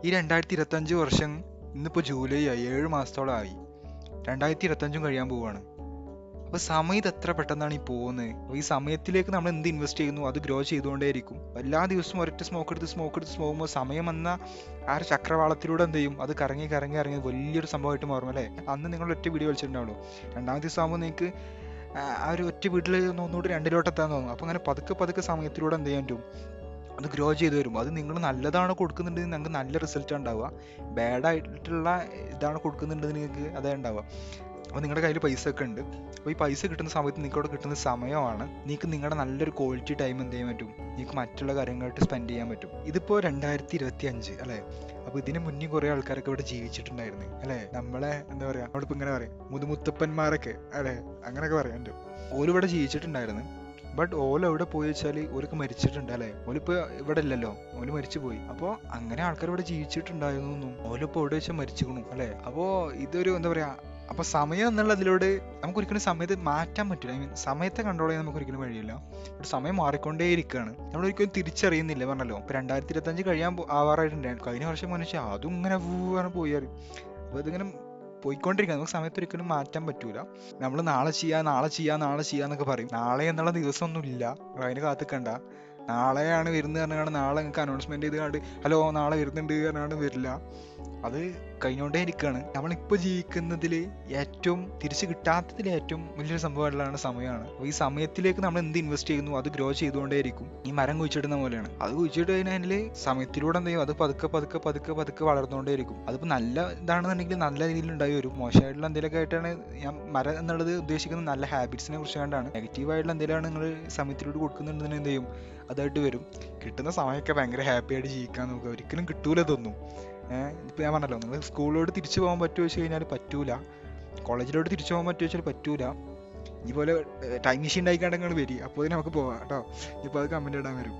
ഈ 2025 വർഷം ഇന്നിപ്പോൾ ജൂലൈ ആയി, 7 മാസത്തോളമായി. 2025 കഴിയാൻ പോവാണ്. അപ്പോൾ സമയം ഇത് എത്ര പെട്ടെന്നാണ് ഈ പോകുന്നത്. അപ്പോൾ ഈ സമയത്തിലേക്ക് നമ്മൾ എന്ത് ഇൻവെസ്റ്റ് ചെയ്യുന്നു അത് ഗ്രോ ചെയ്തുകൊണ്ടേയിരിക്കും. എല്ലാ ദിവസവും ഒരൊറ്റ സ്മോക്ക് എടുത്ത് പോകുമ്പോൾ സമയം എന്ന ആ ഒരു ചക്രവാളത്തിലൂടെ എന്ത് ചെയ്യും, അത് കറങ്ങി കറങ്ങി ഇറങ്ങി വലിയൊരു സംഭവമായിട്ട് മാറും അല്ലേ. അന്ന് നിങ്ങൾ ഒറ്റ വീഡിയോ കളിച്ചിട്ടുണ്ടാവുള്ളൂ. രണ്ടാമത്തെ ദിവസം ആകുമ്പോൾ നിങ്ങൾക്ക് ആ ഒരു ഒറ്റ വീട്ടിൽ ഒന്നുകൂടി രണ്ടിലോട്ട് എത്താൻ തോന്നും. അപ്പോൾ അങ്ങനെ പതുക്കെ പതുക്കെ സമയത്തിലൂടെ എന്ത് ചെയ്യാൻ പറ്റും, അത് ഗ്രോ ചെയ്ത് വരും. അത് നിങ്ങൾ നല്ലതാണ് കൊടുക്കുന്നുണ്ടെങ്കിൽ നിങ്ങൾക്ക് നല്ല റിസൾട്ട് ഉണ്ടാവുക. ബാഡായിട്ടുള്ള ഇതാണ് കൊടുക്കുന്നുണ്ടെങ്കിൽ നിങ്ങൾക്ക് അതേ ഉണ്ടാവുക. അപ്പോൾ നിങ്ങളുടെ കയ്യിൽ പൈസ ഒക്കെ ഉണ്ട്. അപ്പോൾ ഈ പൈസ കിട്ടുന്ന സമയത്ത് നിങ്ങൾക്കവിടെ കിട്ടുന്ന സമയമാണ് നിങ്ങൾക്ക് നിങ്ങളുടെ നല്ലൊരു ക്വാളിറ്റി ടൈം എന്ത് ചെയ്യാൻ പറ്റും, നിങ്ങൾക്ക് മറ്റുള്ള കാര്യങ്ങളായിട്ട് സ്പെൻഡ് ചെയ്യാൻ പറ്റും. ഇതിപ്പോൾ 2025 അല്ലേ. അപ്പോൾ ഇതിന് മുന്നേ കുറേ ആൾക്കാരൊക്കെ ഇവിടെ ജീവിച്ചിട്ടുണ്ടായിരുന്നു അല്ലേ. നമ്മളെ എന്താ പറയുക, നമ്മളിപ്പോൾ ഇങ്ങനെ പറയും മുതുമുത്തപ്പന്മാരൊക്കെ അല്ലേ, അങ്ങനെയൊക്കെ പറയാൻ പറ്റും. ഓല് ഇവിടെ ജീവിച്ചിട്ടുണ്ടായിരുന്നു. ബട്ട് ഓല എവിടെ പോയി വെച്ചാൽ ഓലൊക്കെ മരിച്ചിട്ടുണ്ട് അല്ലേ. ഓലിപ്പോൾ ഇവിടെ ഇല്ലല്ലോ, ഓല് മരിച്ചു പോയി. അപ്പോൾ അങ്ങനെ ആൾക്കാർ ഇവിടെ ജീവിച്ചിട്ടുണ്ടായിരുന്നു, ഓലിപ്പോൾ എവിടെ വെച്ചാൽ മരിച്ചിരിക്കണു അല്ലേ. അപ്പോൾ ഇതൊരു എന്താ പറയാ, അപ്പോൾ സമയം എന്നുള്ളതിലൂടെ നമുക്കൊരിക്കലും സമയത്ത് മാറ്റാൻ പറ്റില്ല. ഐ മീൻ സമയത്തെ കൺട്രോൾ ചെയ്യാൻ നമുക്കൊരിക്കലും കഴിയില്ല. ബട്ട് സമയം മാറിക്കൊണ്ടേയിരിക്കുകയാണ്, നമ്മളൊരിക്കലും തിരിച്ചറിയുന്നില്ല. പറഞ്ഞല്ലോ ഇപ്പോൾ 2025 ആവാറായിട്ടുണ്ട്. കഴിഞ്ഞ വർഷം മനുഷ്യ അതും ഇങ്ങനെ പൂവാണ് പോയി അറിയും. അപ്പോൾ ഇതിങ്ങനെ പോയിക്കൊണ്ടിരിക്കുക. നമുക്ക് സമയത്ത് ഒരിക്കലും മാറ്റാൻ പറ്റൂല. നമ്മൾ നാളെ ചെയ്യാന്നൊക്കെ പറയും. നാളെ എന്നുള്ള ദിവസമൊന്നും ഇല്ല, അതിന് കാത്തിക്കണ്ട. നാളെയാണ് വരുന്നത് പറഞ്ഞാണ് നാളെ നിങ്ങൾക്ക് അനൗൺസ്മെന്റ് ചെയ്ത് കണ്ട് ഹലോ നാളെ വരുന്നുണ്ട് പറഞ്ഞാണ് വരില്ല. അത് കഴിഞ്ഞുകൊണ്ടേ ഇരിക്കുകയാണ്. നമ്മളിപ്പോൾ ജീവിക്കുന്നതിൽ ഏറ്റവും തിരിച്ചു കിട്ടാത്തതിൽ ഏറ്റവും വലിയൊരു സംഭവമായിട്ടുള്ള സമയമാണ്. അപ്പോൾ ഈ സമയത്തിലേക്ക് നമ്മൾ എന്ത് ഇൻവെസ്റ്റ് ചെയ്യുന്നു അത് ഗ്രോ ചെയ്തുകൊണ്ടേയിരിക്കും. ഈ മരം കുഴിച്ചിടുന്ന പോലെയാണ്. അത് കുഴിച്ചിട്ട് കഴിഞ്ഞാൽ സമയത്തിലൂടെ എന്ത് ചെയ്യും, അത് പതുക്കെ പതുക്കെ പതുക്കെ പതുക്കെ വളർന്നുകൊണ്ടേയിരിക്കും. അതിപ്പോൾ നല്ല ഇതാണെന്നുണ്ടെങ്കിൽ നല്ല രീതിയിൽ ഉണ്ടായി വരും. മോശമായിട്ടുള്ള എന്തെങ്കിലുമൊക്കെ ആയിട്ടാണ് ഞാൻ മരം എന്നുള്ളത് ഉദ്ദേശിക്കുന്നത്. നല്ല ഹാബിറ്റ്സിനെ കുറിച്ച് കണ്ടാണ്. നെഗറ്റീവായിട്ടുള്ള എന്തെങ്കിലുമാണ് നിങ്ങൾ സമയത്തിലൂടെ കൊടുക്കുന്നുണ്ടെന്ന് എന്ത് ചെയ്യും, അതായിട്ട് വരും. കിട്ടുന്ന സമയമൊക്കെ ഭയങ്കര ഹാപ്പി ആയിട്ട് ജീവിക്കാൻ നോക്കുക. ഒരിക്കലും കിട്ടൂല ഇതൊന്നും. ഇപ്പം ഞാൻ പറഞ്ഞല്ലോ, നിങ്ങൾ സ്കൂളിലോട്ട് തിരിച്ചു പോകാൻ പറ്റുമോ വെച്ച് കഴിഞ്ഞാൽ പറ്റൂല. കോളേജിലോട്ട് തിരിച്ചു പോകാൻ പറ്റുമോ വെച്ചാൽ പറ്റൂല. ഇതുപോലെ ടൈം മെഷീൻ ഉണ്ടായിക്കാണ്ട് നിങ്ങൾ വരി, അപ്പോൾ നമുക്ക് പോവാം കേട്ടോ. ഇപ്പോൾ അത് കമൻറ്റ് ഇടാൻ വരും.